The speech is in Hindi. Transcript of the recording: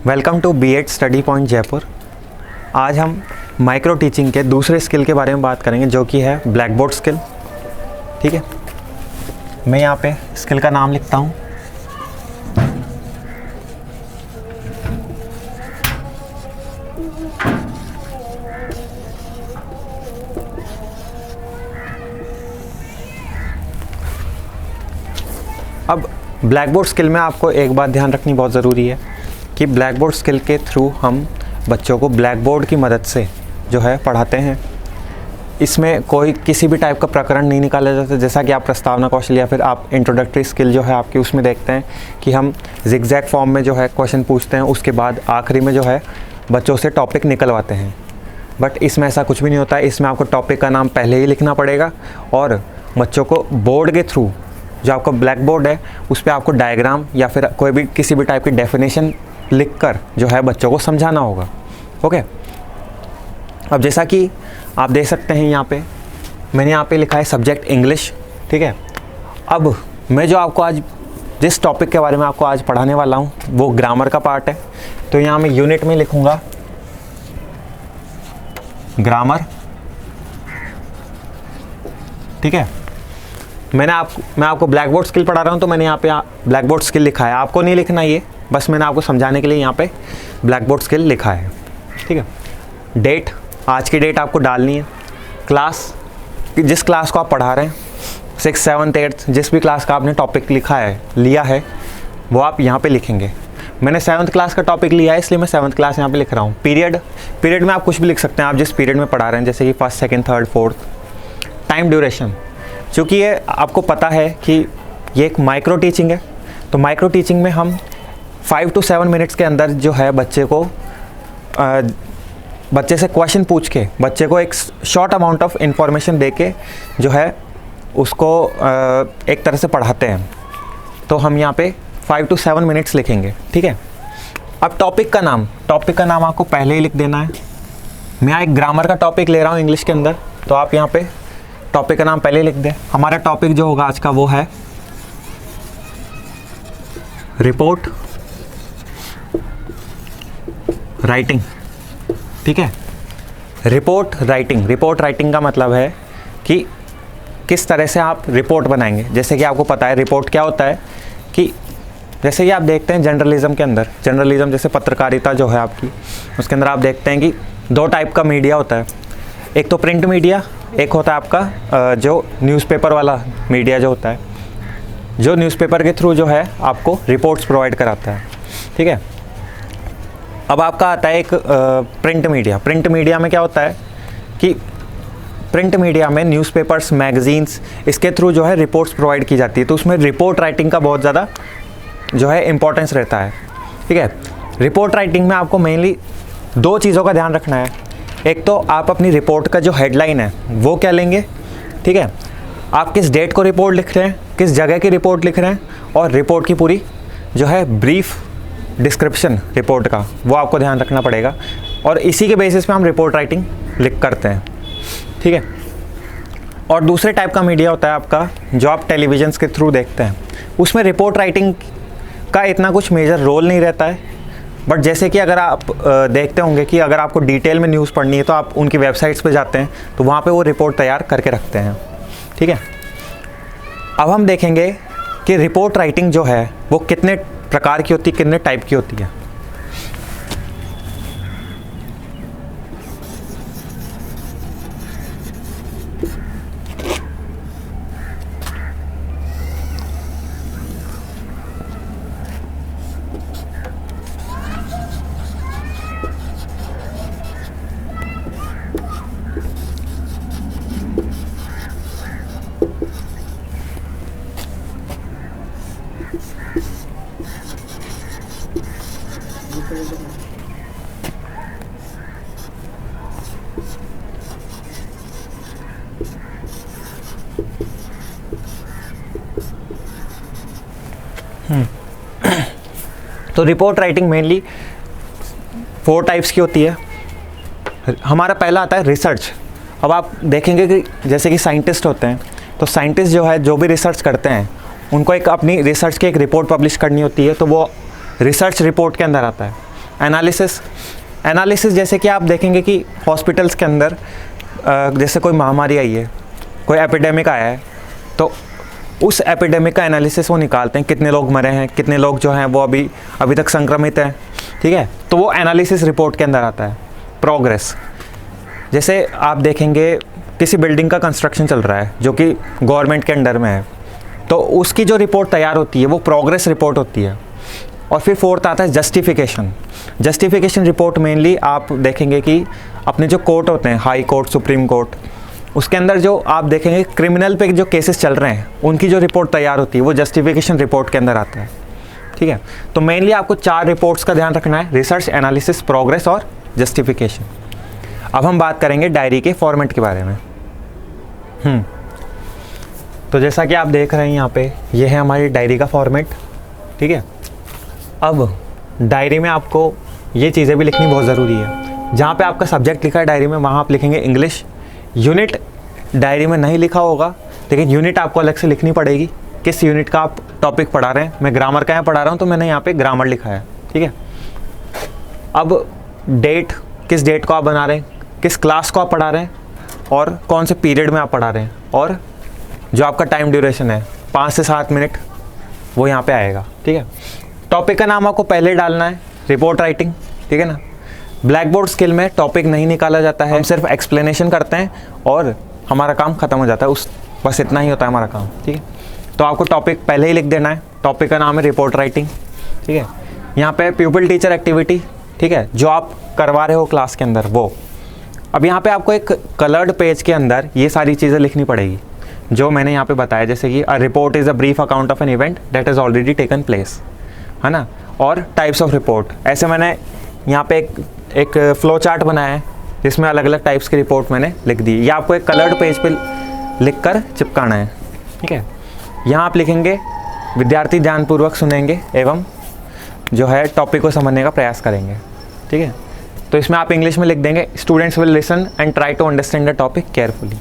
Welcome to B.Ed study point Jaipur. आज हम माइक्रो टीचिंग के दूसरे स्किल के बारे में बात करेंगे जो कि है ब्लैक बोर्ड स्किल। ठीक है, मैं यहाँ पे स्किल का नाम लिखता हूँ। अब ब्लैक बोर्ड स्किल में आपको एक बात ध्यान रखनी बहुत ज़रूरी है कि ब्लैक बोर्ड स्किल के थ्रू हम बच्चों को ब्लैक बोर्ड की मदद से जो है पढ़ाते हैं। इसमें कोई किसी भी टाइप का प्रकरण नहीं निकाला जाता, जैसा कि आप प्रस्तावना कौशल या फिर आप इंट्रोडक्टरी स्किल जो है आपकी उसमें देखते हैं कि हम जिगजैग फॉर्म में जो है क्वेश्चन पूछते हैं, उसके बाद आखिरी में जो है बच्चों से टॉपिक निकलवाते हैं। बट इसमें ऐसा कुछ भी नहीं होता है। इसमें आपको टॉपिक का नाम पहले ही लिखना पड़ेगा और बच्चों को बोर्ड के थ्रू जो आपका ब्लैक बोर्ड है उस पर आपको डायग्राम या फिर कोई भी किसी भी टाइप की डेफिनेशन लिखकर जो है बच्चों को समझाना होगा। ओके, अब जैसा कि आप देख सकते हैं यहाँ पे मैंने यहाँ पे लिखा है सब्जेक्ट इंग्लिश। ठीक है, अब मैं जो आपको आज जिस टॉपिक के बारे में आपको आज पढ़ाने वाला हूँ वो ग्रामर का पार्ट है। तो यहाँ मैं यूनिट में लिखूँगा ग्रामर। ठीक है, मैं आपको ब्लैक बोर्ड स्किल पढ़ा रहा हूँ तो मैंने यहाँ पे ब्लैक बोर्ड स्किल लिखा है। आपको नहीं लिखना ये, बस मैंने आपको समझाने के लिए यहाँ पे ब्लैक बोर्ड स्किल लिखा है। ठीक है, डेट, आज की डेट आपको डालनी है। क्लास, जिस क्लास को आप पढ़ा रहे हैं, 6th 7th 8th जिस भी क्लास का आपने टॉपिक लिया है वो आप यहाँ पे लिखेंगे। मैंने 7th क्लास का टॉपिक लिया है इसलिए मैं 7th क्लास यहाँ पे लिख रहा हूँ। पीरियड में आप कुछ भी लिख सकते हैं, आप जिस पीरियड में पढ़ा रहे हैं, जैसे कि 1st 2nd 3rd 4th। Time duration, चूँकि ये आपको पता है कि ये एक माइक्रो टीचिंग है, तो माइक्रो टीचिंग में हम 5 to 7 मिनट्स के अंदर जो है बच्चे से क्वेश्चन पूछ के बच्चे को एक शॉर्ट अमाउंट ऑफ इंफॉर्मेशन दे के जो है उसको एक तरह से पढ़ाते हैं। तो हम यहाँ पे 5 to 7 मिनट्स लिखेंगे। ठीक है, अब टॉपिक का नाम आपको पहले ही लिख देना है। मैं यहाँ एक ग्रामर का टॉपिक ले रहा हूँ इंग्लिश के अंदर, तो आप यहाँ पे टॉपिक का नाम पहले लिख दें। हमारा टॉपिक जो होगा आज का वो है रिपोर्ट राइटिंग। ठीक है, रिपोर्ट राइटिंग का मतलब है कि किस तरह से आप रिपोर्ट बनाएंगे। जैसे कि आपको पता है रिपोर्ट क्या होता है, कि जैसे कि आप देखते हैं जर्नलिज्म जैसे पत्रकारिता जो है आपकी, उसके अंदर आप देखते हैं कि 2 टाइप का मीडिया होता है। एक तो प्रिंट मीडिया, एक होता है आपका जो न्यूज़पेपर वाला मीडिया जो होता है, जो न्यूज़पेपर के थ्रू जो है आपको रिपोर्ट्स प्रोवाइड कराता है। ठीक है, अब आपका आता है एक प्रिंट मीडिया में क्या होता है कि प्रिंट मीडिया में न्यूज़पेपर्स, मैगज़ीन्स, इसके थ्रू जो है रिपोर्ट्स प्रोवाइड की जाती है। तो उसमें रिपोर्ट राइटिंग का बहुत ज़्यादा जो है इम्पोर्टेंस रहता है। ठीक है, रिपोर्ट राइटिंग में आपको मेनली 2 चीज़ों का ध्यान रखना है। एक तो आप अपनी रिपोर्ट का जो हेडलाइन है वो क्या लेंगे। ठीक है, आप किस डेट को रिपोर्ट लिख रहे हैं, किस जगह की रिपोर्ट लिख रहे हैं, और रिपोर्ट की पूरी जो है ब्रीफ डिस्क्रिप्शन रिपोर्ट का वो आपको ध्यान रखना पड़ेगा, और इसी के बेसिस पे हम रिपोर्ट राइटिंग लिख करते हैं। ठीक है, और दूसरे टाइप का मीडिया होता है आपका जो आप टेलीविज़न के थ्रू देखते हैं। उसमें रिपोर्ट राइटिंग का इतना कुछ मेजर रोल नहीं रहता है, बट जैसे कि अगर आप देखते होंगे कि अगर आपको डिटेल में न्यूज़ पढ़नी है तो आप उनकी वेबसाइट्स पे जाते हैं, तो वहाँ पे वो रिपोर्ट तैयार करके रखते हैं। ठीक है, अब हम देखेंगे कि रिपोर्ट राइटिंग जो है वो कितने प्रकार की होती है, कितने टाइप की होती है। तो रिपोर्ट राइटिंग मेनली 4 टाइप्स की होती है। हमारा पहला आता है रिसर्च। अब आप देखेंगे कि जैसे कि साइंटिस्ट होते हैं, तो साइंटिस्ट जो है जो भी रिसर्च करते हैं उनको एक अपनी रिसर्च की एक रिपोर्ट पब्लिश करनी होती है, तो वो रिसर्च रिपोर्ट के अंदर आता है। एनालिसिस जैसे कि आप देखेंगे कि हॉस्पिटल्स के अंदर जैसे कोई महामारी आई है, कोई एपिडेमिक आया है, तो उस एपिडेमिक का एनालिसिस वो निकालते हैं, कितने लोग मरे हैं, कितने लोग जो हैं वो अभी तक संक्रमित हैं, ठीक है। तो वो एनालिसिस रिपोर्ट के अंदर आता है। प्रोग्रेस, जैसे आप देखेंगे किसी बिल्डिंग का कंस्ट्रक्शन चल रहा है जो कि गवर्नमेंट के अंडर में है, तो उसकी जो रिपोर्ट तैयार होती है वो प्रोग्रेस रिपोर्ट होती है। और फिर फोर्थ आता है जस्टिफिकेशन रिपोर्ट। मेनली आप देखेंगे कि अपने जो कोर्ट होते हैं, हाई कोर्ट, सुप्रीम कोर्ट, उसके अंदर जो आप देखेंगे क्रिमिनल पे जो केसेस चल रहे हैं उनकी जो रिपोर्ट तैयार होती है वो जस्टिफिकेशन रिपोर्ट के अंदर आता है, ठीक है। तो मेनली आपको 4 रिपोर्ट्स का ध्यान रखना है, रिसर्च, एनालिसिस, प्रोग्रेस और जस्टिफिकेशन। अब हम बात करेंगे डायरी के फॉर्मेट के बारे में। तो जैसा कि आप देख रहे हैं यहाँ पे, ये है हमारी डायरी का फॉर्मेट, ठीक है। अब डायरी में आपको ये चीज़ें भी लिखनी बहुत ज़रूरी है। जहाँ पे आपका सब्जेक्ट लिखा है डायरी में, वहाँ आप लिखेंगे इंग्लिश। यूनिट डायरी में नहीं लिखा होगा, लेकिन यूनिट आपको अलग से लिखनी पड़ेगी, किस यूनिट का आप टॉपिक पढ़ा रहे हैं। मैं ग्रामर का यहाँ पढ़ा रहा हूँ तो मैंने यहाँ पे ग्रामर लिखा है, ठीक है। अब डेट, किस डेट को आप बना रहे हैं, किस क्लास को आप पढ़ा रहे हैं और कौन से पीरियड में आप पढ़ा रहे हैं, और जो आपका टाइम ड्यूरेशन है 5 से 7 मिनट, वो यहाँ पे आएगा, ठीक है। टॉपिक का नाम आपको पहले डालना है, रिपोर्ट राइटिंग, ठीक है ना। ब्लैक बोर्ड स्किल में टॉपिक नहीं निकाला जाता है, हम सिर्फ एक्सप्लेनेशन करते हैं और हमारा काम ख़त्म हो जाता है, बस इतना ही होता है हमारा काम, ठीक है। तो आपको टॉपिक पहले ही लिख देना है। टॉपिक का नाम है रिपोर्ट राइटिंग, ठीक है। यहाँ पे प्यूपिल टीचर एक्टिविटी, ठीक है, जो आप करवा रहे हो क्लास के अंदर वो। अब यहाँ पे आपको एक कलर्ड पेज के अंदर ये सारी चीज़ें लिखनी पड़ेगी जो मैंने यहाँ पे बताया, जैसे कि a report is a brief account of an event that has already taken place, है ना। और टाइप्स ऑफ रिपोर्ट, ऐसे मैंने यहाँ पे एक फ्लो चार्ट बनाया है जिसमें अलग अलग टाइप्स की रिपोर्ट मैंने लिख दी। ये आपको एक कलर्ड पेज पे लिख कर चिपकाना है, ठीक है। यहाँ आप लिखेंगे विद्यार्थी ध्यानपूर्वक सुनेंगे एवं जो है टॉपिक को समझने का प्रयास करेंगे, ठीक है। तो इसमें आप इंग्लिश में लिख देंगे, students will listen and try to understand the topic carefully.